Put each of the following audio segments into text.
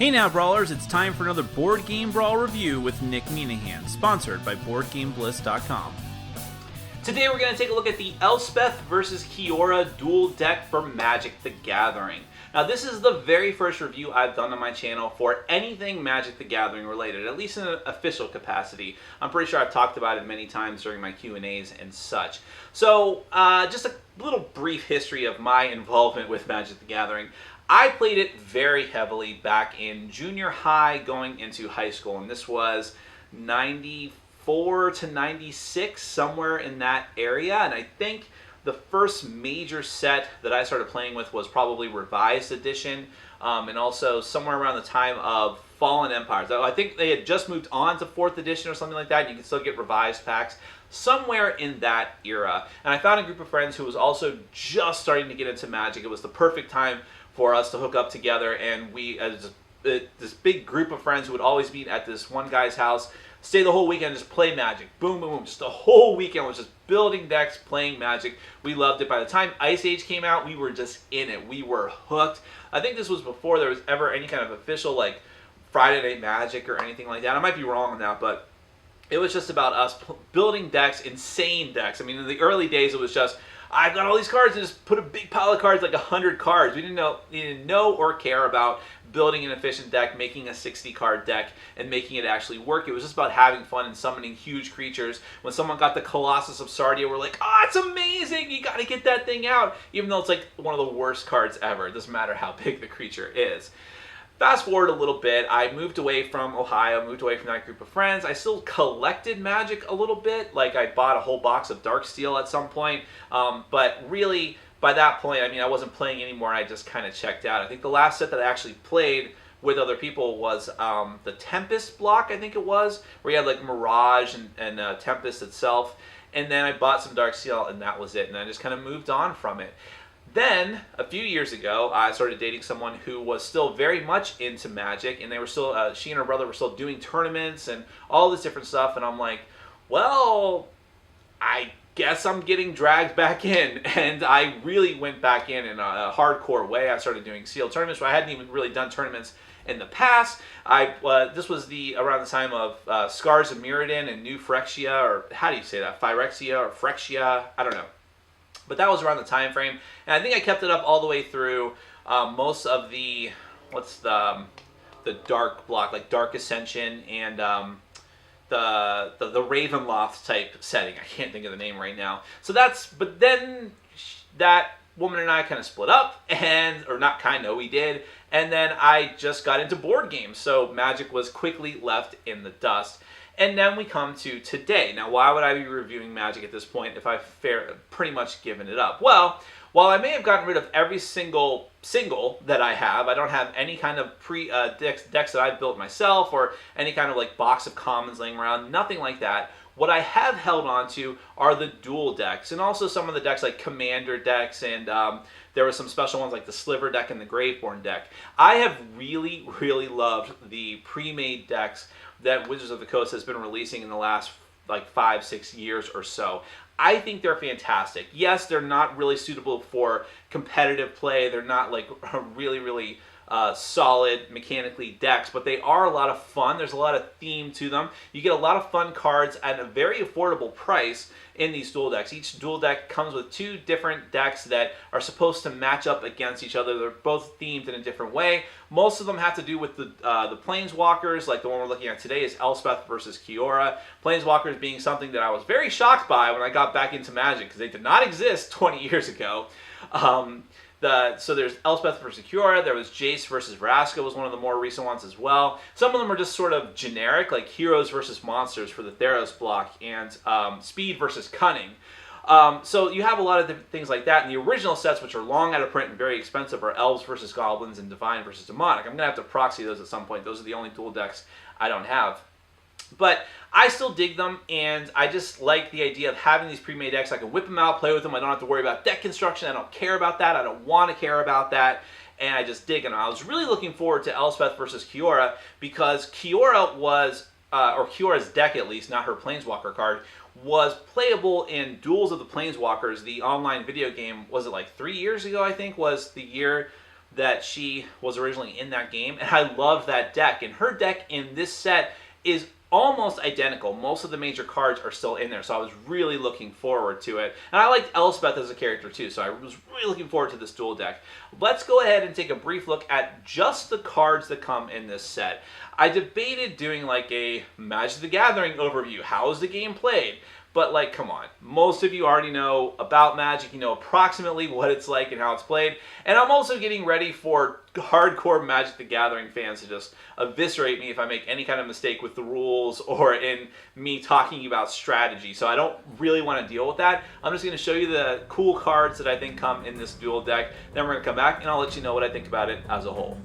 Hey now, Brawlers, it's time for another Board Game Brawl review with Nick Minahan, sponsored by BoardGameBliss.com. Today we're going to take a look at the Elspeth versus Kiora duel deck for Magic the Gathering. Now this is the very first review I've done on my channel for anything Magic the Gathering related, at least in an official capacity. I'm pretty sure I've talked about it many times during my Q&As and such. So just a little brief history of my involvement with Magic the Gathering. I played it very heavily back in junior high going into high school, and this was 94 to 96, somewhere in that area. And I think the first major set that I started playing with was probably Revised Edition, and also somewhere around the time of Fallen Empires. I think they had just moved on to 4th edition or something like that. You can still get revised packs somewhere in that era. And I found a group of friends who was also just starting to get into Magic. It was the perfect time for us to hook up together, and we, as this big group of friends who would always meet at this one guy's house, stay the whole weekend and just play Magic. Boom, boom, boom. Just the whole weekend was just building decks, playing Magic. We loved it. By the time Ice Age came out, we were just in it. We were hooked. I think this was before there was ever any kind of official, like, Friday Night Magic or anything like that. I might be wrong on that, but it was just about us building decks, insane decks. I mean, in the early days, it was just, I've got all these cards, and just put a big pile of cards, like 100 cards. We didn't know or care about building an efficient deck, making a 60-card deck, and making it actually work. It was just about having fun and summoning huge creatures. When someone got the Colossus of Sardia, we're like, oh, it's amazing! You gotta get that thing out! Even though it's like one of the worst cards ever. It doesn't matter how big the creature is. Fast forward a little bit, I moved away from Ohio, moved away from that group of friends. I still collected Magic a little bit, like I bought a whole box of Darksteel at some point, but really, by that point, I mean, I wasn't playing anymore, I just kind of checked out. I think the last set that I actually played with other people was the Tempest block, I think it was, where you had like Mirage and Tempest itself, and then I bought some Darksteel, and that was it, and I just kind of moved on from it. Then, a few years ago, I started dating someone who was still very much into Magic, and they were still, she and her brother were still doing tournaments and all this different stuff, and I'm like, well, I guess I'm getting dragged back in, and I really went back in a hardcore way. I started doing sealed tournaments, where I hadn't even really done tournaments in the past. This was around the time of Scars of Mirrodin and New Phyrexia, or how do you say that, Phyrexia or Phyrexia, I don't know. But that was around the time frame, and I think I kept it up all the way through most of the, the dark block, like Dark Ascension and the Ravenloft type setting. I can't think of the name right now. So but then that woman and I kind of split up, or not kind of, we did, and then I just got into board games, so Magic was quickly left in the dust. And then we come to today. Now, why would I be reviewing Magic at this point if I've pretty much given it up? Well, while I may have gotten rid of every single that I have, I don't have any kind of decks that I've built myself or any kind of like box of commons laying around, nothing like that. What I have held on to are the dual decks, and also some of the decks like Commander decks, and there were some special ones like the Sliver deck and the Graveborn deck. I have really, really loved the pre-made decks that Wizards of the Coast has been releasing in the last like 5-6 years or so. I think they're fantastic. Yes, they're not really suitable for competitive play. They're not like really, really solid mechanically decks, but they are a lot of fun. There's a lot of theme to them. You get a lot of fun cards at a very affordable price in these dual decks. Each dual deck comes with 2 different decks that are supposed to match up against each other. They're both themed in a different way. Most of them have to do with the Planeswalkers, like the one we're looking at today is Elspeth versus Kiora. Planeswalkers being something that I was very shocked by when I got back into Magic, because they did not exist 20 years ago. So there's Elspeth versus Kiora, there was Jace versus Vraska was one of the more recent ones as well. Some of them are just sort of generic, like Heroes versus Monsters for the Theros block, and Speed versus Cunning. So you have a lot of different things like that. And the original sets, which are long out of print and very expensive, are Elves versus Goblins and Divine versus Demonic. I'm going to have to proxy those at some point. Those are the only dual decks I don't have. But I still dig them, and I just like the idea of having these pre-made decks. I can whip them out, play with them. I don't have to worry about deck construction. I don't care about that. I don't want to care about that. And I just dig them. I was really looking forward to Elspeth versus Kiora, because Kiora was, or Kiora's deck at least, not her Planeswalker card, was playable in Duels of the Planeswalkers, the online video game. Was it like 3 years ago, I think, was the year that she was originally in that game, and I love that deck. And her deck in this set is almost identical. Most of the major cards are still in there, so I was really looking forward to it. And I liked Elspeth as a character too, so I was really looking forward to this duel deck. Let's go ahead and take a brief look at just the cards that come in this set. I debated doing like a Magic the Gathering overview. How is the game played? But like, come on. Most of you already know about Magic. You know approximately what it's like and how it's played. And I'm also getting ready for hardcore Magic the Gathering fans to just eviscerate me if I make any kind of mistake with the rules or in me talking about strategy. So I don't really want to deal with that. I'm just going to show you the cool cards that I think come in this duel deck. Then we're going to come back and I'll let you know what I think about it as a whole.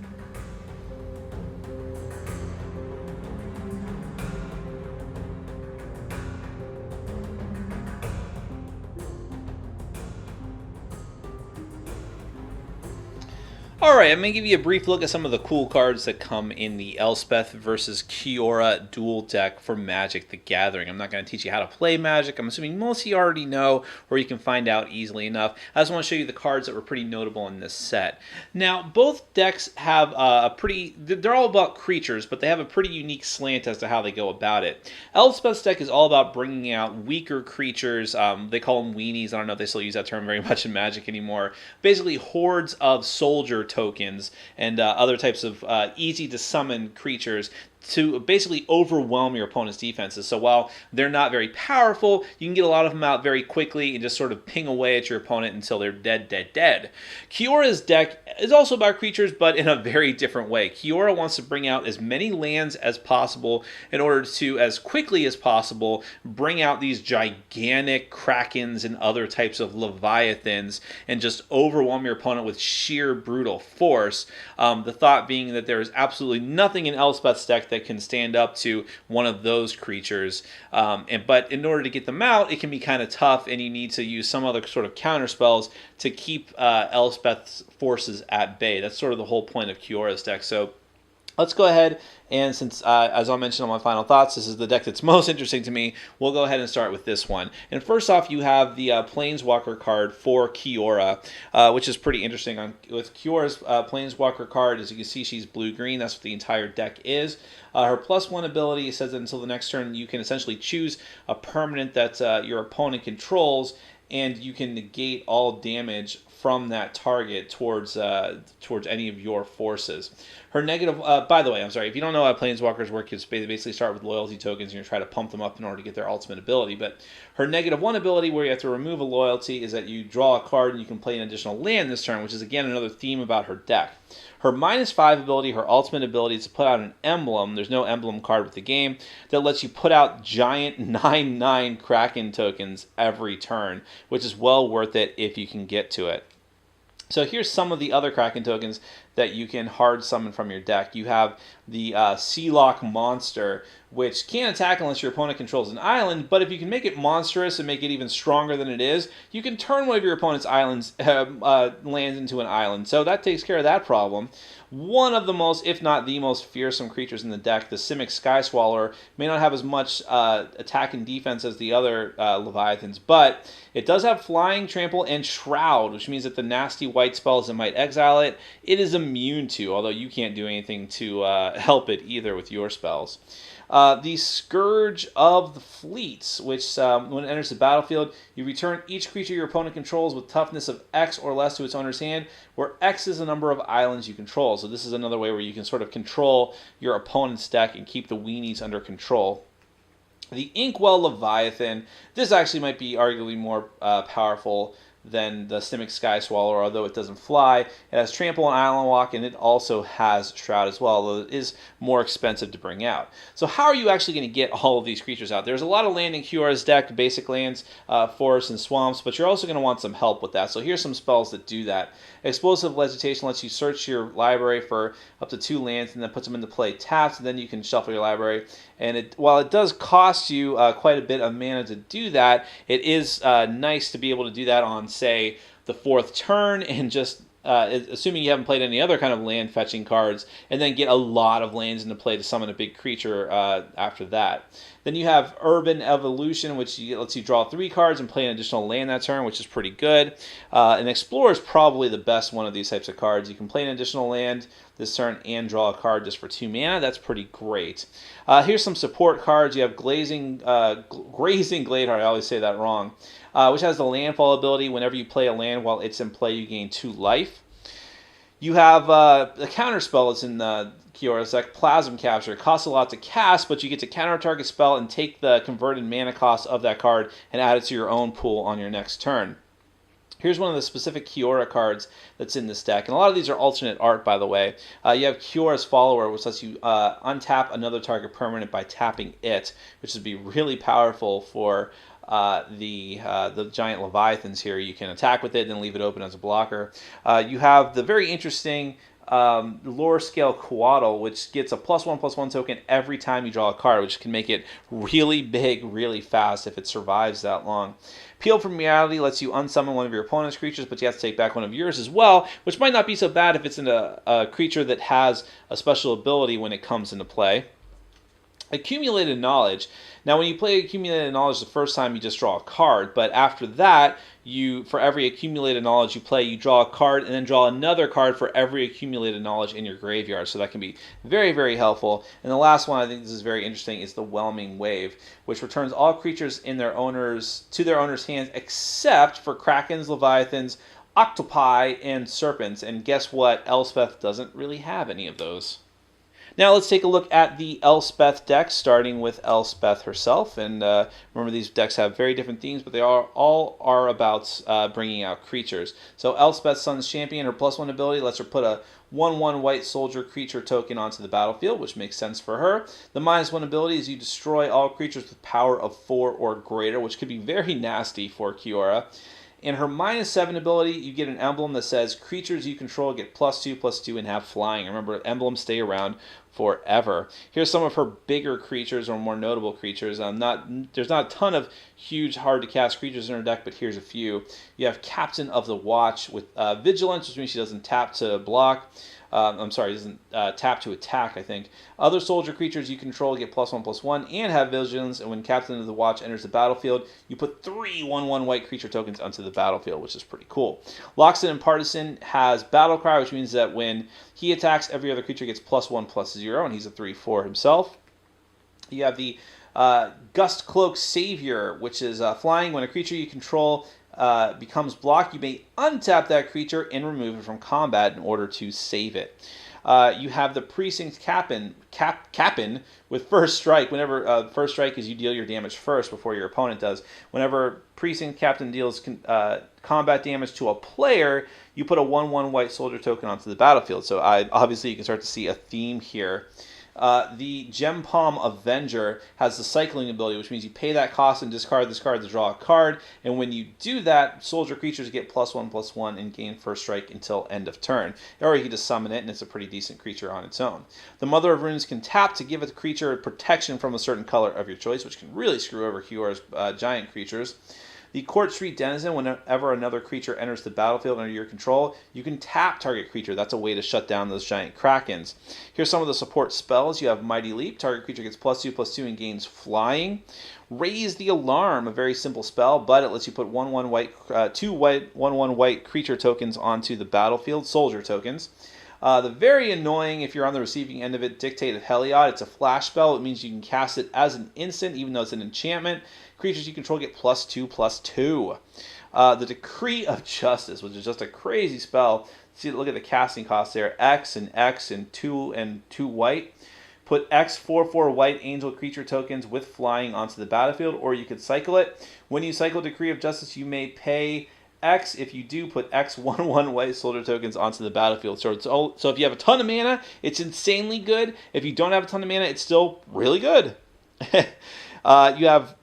Alright, I'm going to give you a brief look at some of the cool cards that come in the Elspeth versus Kiora duel deck for Magic the Gathering. I'm not going to teach you how to play Magic. I'm assuming most of you already know, or you can find out easily enough. I just want to show you the cards that were pretty notable in this set. Now, both decks have they're all about creatures, but they have a pretty unique slant as to how they go about it. Elspeth's deck is all about bringing out weaker creatures. They call them weenies. I don't know if they still use that term very much in Magic anymore. Basically, hordes of soldier tokens and other types of easy to summon creatures to basically overwhelm your opponent's defenses. So while they're not very powerful, you can get a lot of them out very quickly and just sort of ping away at your opponent until they're dead, dead, dead. Kiora's deck is also about creatures, but in a very different way. Kiora wants to bring out as many lands as possible in order to, as quickly as possible, bring out these gigantic krakens and other types of leviathans and just overwhelm your opponent with sheer brutal force. The thought being that there is absolutely nothing in Elspeth's deck that can stand up to one of those creatures. But in order to get them out, it can be kind of tough, and you need to use some other sort of counter spells to keep Elspeth's forces at bay. That's sort of the whole point of Kiora's deck. So let's go ahead, and since, as I'll mention on my final thoughts, this is the deck that's most interesting to me, we'll go ahead and start with this one. And first off, you have the Planeswalker card for Kiora, which is pretty interesting. With Kiora's Planeswalker card, as you can see, she's blue-green. That's what the entire deck is. Her +1 ability says that until the next turn, you can essentially choose a permanent that your opponent controls, and you can negate all damage from that target towards any of your forces. Her negative, by the way, I'm sorry, if you don't know how Planeswalkers work, you basically start with loyalty tokens and you try to pump them up in order to get their ultimate ability. But her -1 ability, where you have to remove a loyalty, is that you draw a card and you can play an additional land this turn, which is again another theme about her deck. Her -5 ability, her ultimate ability, is to put out an emblem. There's no emblem card with the game that lets you put out giant 9/9 Kraken tokens every turn, which is well worth it if you can get to it. So here's some of the other Kraken tokens that you can hard summon from your deck. You have the Sealock Monster, which can't attack unless your opponent controls an island, but if you can make it monstrous and make it even stronger than it is, you can turn one of your opponent's islands lands into an island. So that takes care of that problem. One of the most, if not the most fearsome creatures in the deck, the Simic Sky Swallower, may not have as much attack and defense as the other Leviathans, but it does have Flying, Trample, and Shroud, which means that the nasty white spells that might exile it, it is immune to, although you can't do anything to help it either with your spells. The Scourge of the Fleets, which when it enters the battlefield, you return each creature your opponent controls with toughness of X or less to its owner's hand, where X is the number of islands you control. So this is another way where you can sort of control your opponent's deck and keep the weenies under control. The Inkwell Leviathan, this actually might be arguably more powerful than the Simic Sky Swallower, although it doesn't fly. It has Trample and Island Walk, and it also has Shroud as well, although it is more expensive to bring out. So how are you actually going to get all of these creatures out? There's a lot of land in Kiora's deck, basic lands, forests, and swamps, but you're also going to want some help with that. So here's some spells that do that. Explosive Legitation lets you search your library for up to 2 lands and then puts them into play tapped, and then you can shuffle your library. And while it does cost you quite a bit of mana to do that, it is nice to be able to do that on, say, the 4th turn and just assuming you haven't played any other kind of land fetching cards, and then get a lot of lands into play to summon a big creature after that. Then you have Urban Evolution, which lets you draw 3 cards and play an additional land that turn, which is pretty good. And Explorer is probably the best one of these types of cards. You can play an additional land this turn and draw a card just for 2 mana. That's pretty great. Here's some support cards. You have Grazing Gladeheart, I always say that wrong, which has the landfall ability. Whenever you play a land while it's in play, you gain 2 life. You have the counter spell that's in Kiora's deck, Plasm Capture. It costs a lot to cast, but you get to counter a target spell and take the converted mana cost of that card and add it to your own pool on your next turn. Here's one of the specific Kiora cards that's in this deck, and a lot of these are alternate art, by the way. You have Kiora's Follower, which lets you untap another target permanent by tapping it, which would be really powerful for the giant Leviathans here. You can attack with it and then leave it open as a blocker. You have the very interesting Lore Scale Coatl, which gets a +1/+1 token every time you draw a card, which can make it really big, really fast if it survives that long. Peel from Reality lets you unsummon one of your opponent's creatures, but you have to take back one of yours as well, which might not be so bad if it's in a creature that has a special ability when it comes into play. Accumulated Knowledge. Now, when you play Accumulated Knowledge the first time, you just draw a card, but after that, for every Accumulated Knowledge you play, you draw a card and then draw another card for every Accumulated Knowledge in your graveyard, so that can be very, very helpful. And the last one, I think this is very interesting, is the Whelming Wave, which returns all creatures to their owner's hands except for Krakens, Leviathans, Octopi, and Serpents. And guess what? Elspeth doesn't really have any of those. Now let's take a look at the Elspeth deck, starting with Elspeth herself. And remember, these decks have very different themes, but they all are about bringing out creatures. So Elspeth, Sun's Champion, her +1 ability lets her put a 1/1 white soldier creature token onto the battlefield, which makes sense for her. The -1 ability is you destroy all creatures with power of 4 or greater, which could be very nasty for Kiora. In her -7 ability, you get an emblem that says creatures you control get +2/+2 and have flying. Remember, emblems stay around forever. Here's some of her bigger creatures or more notable creatures. There's not a ton of huge, hard-to-cast creatures in her deck, but here's a few. You have Captain of the Watch with Vigilance, which means she doesn't tap to block. Doesn't tap to attack, I think. Other soldier creatures you control get +1/+1 and have Vigilance, and when Captain of the Watch enters the battlefield, you put 3 1/1 white creature tokens onto the battlefield, which is pretty cool. Loxodon and Partisan has Battle Cry, which means that when he attacks, every other creature gets +1/+0, and he's a 3/4 himself. You have the Gust Cloak Savior, which is flying. When a creature you control becomes blocked, you may untap that creature and remove it from combat in order to save it. You have the Precinct Captain with First Strike. Whenever First Strike is you deal your damage first before your opponent does. Whenever Precinct Captain deals combat damage to a player, you put a 1/1 white soldier token onto the battlefield. So obviously you can start to see a theme here. The Gem Palm Avenger has the cycling ability, which means you pay that cost and discard this card to draw a card. And when you do that, soldier creatures get +1/+1 and gain First Strike until end of turn. Or you can just summon it, and it's a pretty decent creature on its own. The Mother of Runes can tap to give a creature protection from a certain color of your choice, which can really screw over Kiora's giant creatures. The Court Street Denizen, whenever another creature enters the battlefield under your control, you can tap target creature. That's a way to shut down those giant Krakens. Here's some of the support spells. You have Mighty Leap. Target creature gets +2/+2 and gains flying. Raise the Alarm, a very simple spell, but it lets you put 1/1 white, 2 white 1/1 white creature tokens onto the battlefield, soldier tokens. The very annoying, if you're on the receiving end of it, Dictate of Heliod. It's a flash spell. It means you can cast it as an instant, even though it's an enchantment. Creatures you control get +2/+2. The Decree of Justice, which is just a crazy spell. See, look at the casting cost there. X and 2 white. Put X 4/4 white angel creature tokens with flying onto the battlefield, or you could cycle it. When you cycle Decree of Justice, you may pay X. If you do, put X 1/1 white soldier tokens onto the battlefield. So if you have a ton of mana, it's insanely good. If you don't have a ton of mana, it's still really good. You have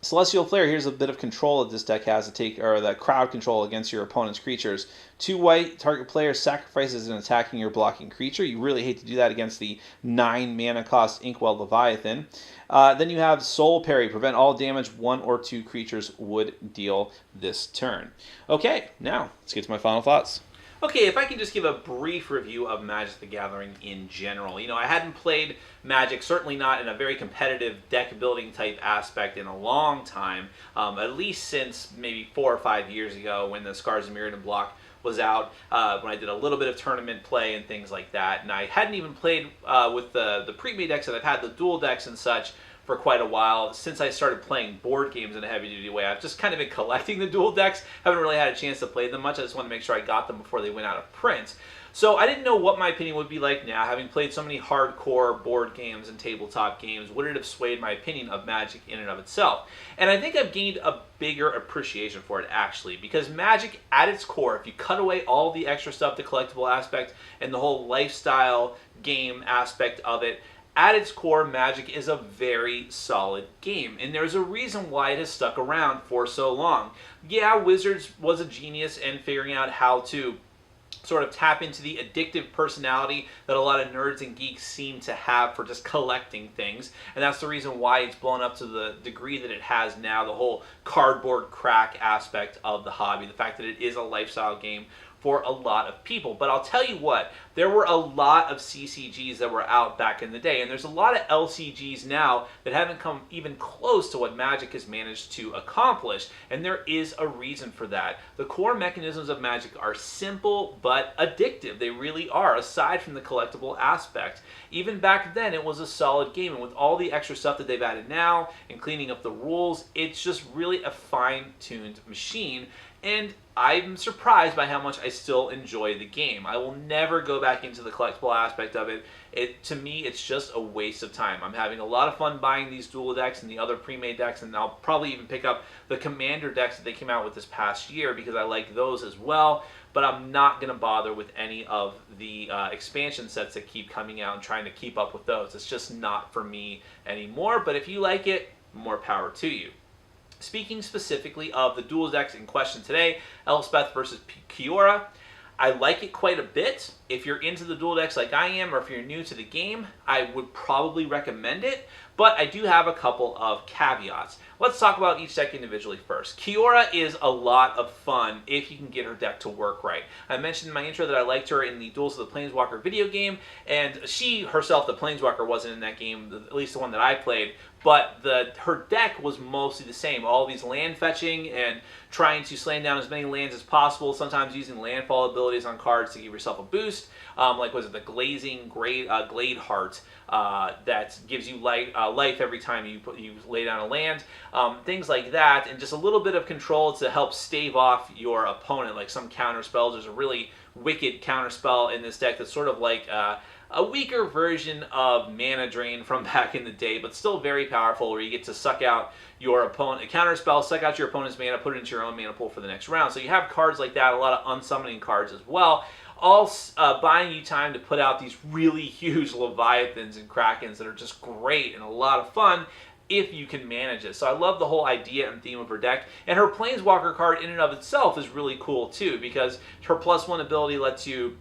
Celestial Flare. Here's a bit of control that this deck has to take, or the crowd control against your opponent's creatures. 2 white, target player sacrifices an attacking or blocking creature. You really hate to do that against the 9 mana cost Inkwell Leviathan. Then you have Soul Parry. Prevent all damage 1 or 2 creatures would deal this turn. Okay, now let's get to my final thoughts. Okay, if I can just give a brief review of Magic the Gathering in general. You know, I hadn't played Magic, certainly not in a very competitive deck building type aspect in a long time, at least since maybe 4 or 5 years ago when the Scars of Mirrodin block was out, when I did a little bit of tournament play and things like that. And I hadn't even played with the pre-made decks that I've had, the dual decks and such, for quite a while. Since I started playing board games in a heavy-duty way, I've just kind of been collecting the dual decks. Haven't really had a chance to play them much. I just wanted to make sure I got them before they went out of print. So I didn't know what my opinion would be like now, having played so many hardcore board games and tabletop games. Would it have swayed my opinion of Magic in and of itself? And I think I've gained a bigger appreciation for it, actually, because Magic, at its core, if you cut away all the extra stuff, the collectible aspect, and the whole lifestyle game aspect of it, at its core, Magic is a very solid game, and there's a reason why it has stuck around for so long. Yeah, Wizards was a genius in figuring out how to sort of tap into the addictive personality that a lot of nerds and geeks seem to have for just collecting things, and that's the reason why it's blown up to the degree that it has now, the whole cardboard crack aspect of the hobby, the fact that it is a lifestyle game for a lot of people. But I'll tell you what, there were a lot of CCGs that were out back in the day, and there's a lot of LCGs now that haven't come even close to what Magic has managed to accomplish, and there is a reason for that. The core mechanisms of Magic are simple but addictive. They really are, aside from the collectible aspect. Even back then, it was a solid game, and with all the extra stuff that they've added now and cleaning up the rules, it's just really a fine-tuned machine. And I'm surprised by how much I still enjoy the game. I will never go back into the collectible aspect of it. To me, it's just a waste of time. I'm having a lot of fun buying these dual decks and the other pre-made decks, and I'll probably even pick up the Commander decks that they came out with this past year because I like those as well. But I'm not going to bother with any of the expansion sets that keep coming out and trying to keep up with those. It's just not for me anymore. But if you like it, more power to you. Speaking specifically of the dual decks in question today, Elspeth versus Kiora, I like it quite a bit. If you're into the dual decks like I am, or if you're new to the game, I would probably recommend it, but I do have a couple of caveats. Let's talk about each deck individually first. Kiora is a lot of fun if you can get her deck to work right. I mentioned in my intro that I liked her in the Duels of the Planeswalker video game, and she herself, the Planeswalker, wasn't in that game, at least the one that I played, but her deck was mostly the same. All these land fetching and trying to slam down as many lands as possible, sometimes using landfall abilities on cards to give yourself a boost. Like, was it the Glazing Glade Heart that gives you life every time you lay down a land. Things like that, and just a little bit of control to help stave off your opponent, like some counter spells. There's a really wicked counter spell in this deck that's sort of like a weaker version of Mana Drain from back in the day, but still very powerful, where you get to suck out your opponent, a counter spell, suck out your opponent's mana, put it into your own mana pool for the next round. So you have cards like that, a lot of unsummoning cards as well, all buying you time to put out these really huge Leviathans and Krakens that are just great and a lot of fun if you can manage it. So I love the whole idea and theme of her deck, and her Planeswalker card in and of itself is really cool too, because her +1 ability lets you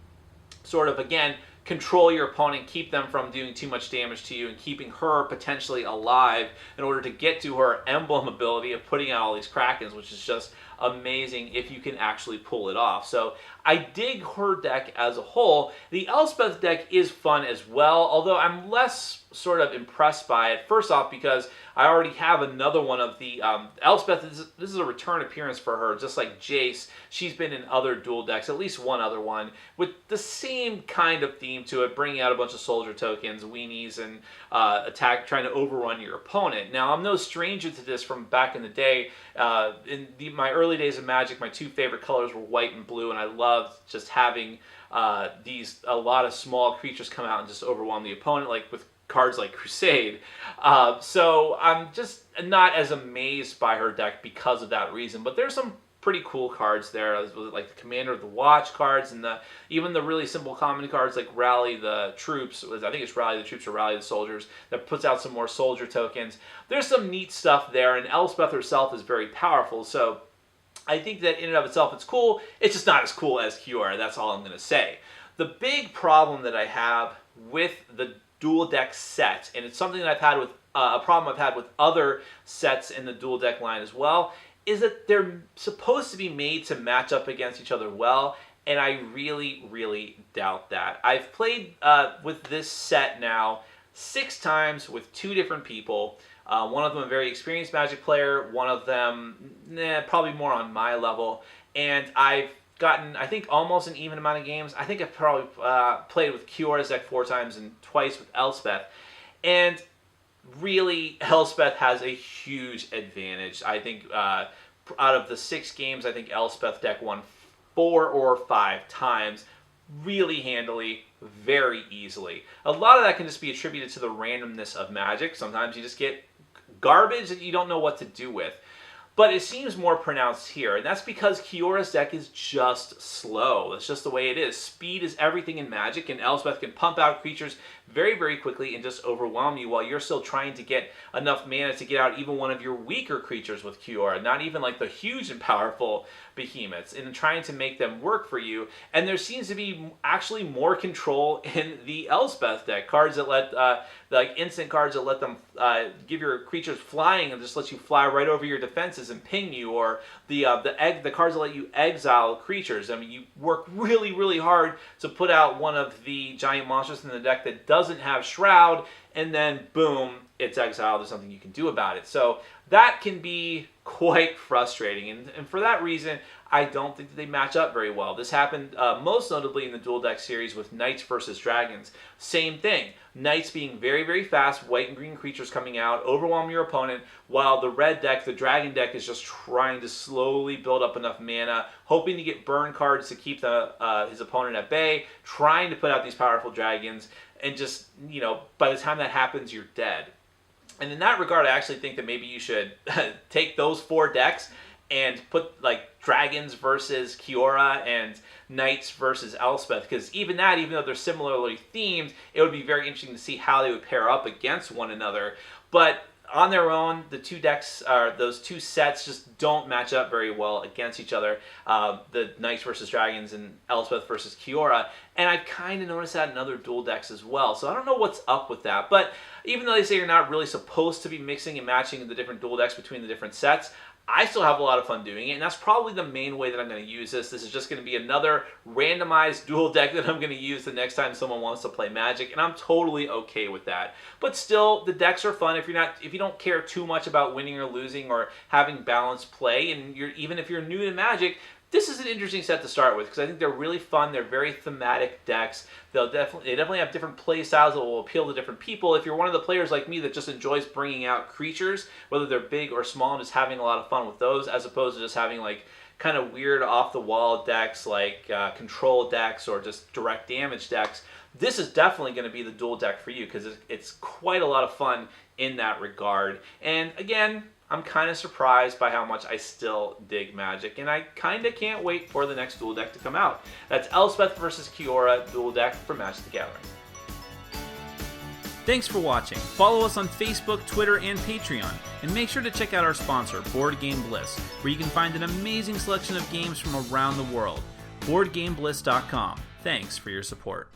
sort of, again, control your opponent, keep them from doing too much damage to you, and keeping her potentially alive in order to get to her emblem ability of putting out all these Krakens, which is just amazing if you can actually pull it off. So I dig her deck as a whole. The Elspeth deck is fun as well, although I'm less sort of impressed by it. First off, because I already have another one of the Elspeth. This is a return appearance for her, just like Jace. She's been in other dual decks, at least one other one, with the same kind of theme to it, bringing out a bunch of soldier tokens, weenies, and trying to overrun your opponent. Now, I'm no stranger to this from back in the day. My early days of Magic, my two favorite colors were white and blue, and I loved just having a lot of small creatures come out and just overwhelm the opponent, like with cards like Crusade. So I'm just not as amazed by her deck because of that reason, but there's some pretty cool cards there, like the Commander of the Watch cards, and even the really simple common cards like Rally the Troops. I think it's Rally the Troops or Rally the Soldiers, that puts out some more soldier tokens. There's some neat stuff there, and Elspeth herself is very powerful, so I think that in and of itself it's cool. It's just not as cool as Kiora, that's all I'm going to say. The big problem that I have with the dual deck set, and it's something that I've had with a problem I've had with other sets in the dual deck line as well, is that they're supposed to be made to match up against each other well, and I really doubt that. I've played with this set now 6 times with 2 different people. One of them a very experienced Magic player, one of them probably more on my level, and I've gotten, I think, almost an even amount of games. I think I've probably played with Kiora's deck 4 times and twice with Elspeth, and really, Elspeth has a huge advantage. I think out of the 6 games, I think Elspeth deck won 4 or 5 times, really handily, very easily. A lot of that can just be attributed to the randomness of Magic. Sometimes you just get garbage that you don't know what to do with. But it seems more pronounced here, and that's because Kiora's deck is just slow. That's just the way it is. Speed is everything in Magic, and Elspeth can pump out creatures very quickly and just overwhelm you while you're still trying to get enough mana to get out even one of your weaker creatures with Kiora, not even like the huge and powerful behemoths, and trying to make them work for you. And there seems to be actually more control in the Elspeth deck. Cards that let, like instant cards that let them give your creatures flying and just let you fly right over your defenses and ping you, or the cards that let you exile creatures. I mean, you work really hard to put out one of the giant monsters in the deck that doesn't have Shroud, and then boom, it's exiled. There's nothing you can do about it. So that can be quite frustrating, and for that reason, I don't think that they match up very well. This happened most notably in the Duel Deck series with Knights versus Dragons. Same thing. Knights being very fast, white and green creatures coming out, overwhelm your opponent, while the red deck, the Dragon deck, is just trying to slowly build up enough mana, hoping to get burn cards to keep his opponent at bay, trying to put out these powerful dragons, and just, you know, by the time that happens, you're dead. And in that regard, I actually think that maybe you should take those 4 decks and put like Dragons versus Kiora and Knights versus Elspeth, because even though they're similarly themed, it would be very interesting to see how they would pair up against one another. But on their own, the 2 decks, those 2 sets, just don't match up very well against each other. The Knights versus Dragons and Elspeth versus Kiora. And I've kind of noticed that in other Duel decks as well. So I don't know what's up with that. But even though they say you're not really supposed to be mixing and matching the different Duel decks between the different sets, I still have a lot of fun doing it, and that's probably the main way that I'm going to use this. This is just going to be another randomized Duel deck that I'm going to use the next time someone wants to play Magic, and I'm totally okay with that. But still, the decks are fun if you don't care too much about winning or losing or having balanced play, and even if you're new to Magic, this is an interesting set to start with because I think they're really fun. They're very thematic decks. They definitely have different play styles that will appeal to different people. If you're one of the players like me that just enjoys bringing out creatures, whether they're big or small, and just having a lot of fun with those, as opposed to just having like kind of weird off-the-wall decks like control decks or just direct damage decks, this is definitely going to be the Duel deck for you because it's quite a lot of fun in that regard. And again, I'm kind of surprised by how much I still dig Magic, and I kind of can't wait for the next Duel deck to come out. That's Elspeth versus Kiora Duel deck for Magic the Gathering. Thanks for watching. Follow us on Facebook, Twitter, and Patreon, and make sure to check out our sponsor, Board Game Bliss, where you can find an amazing selection of games from around the world. BoardGameBliss.com. Thanks for your support.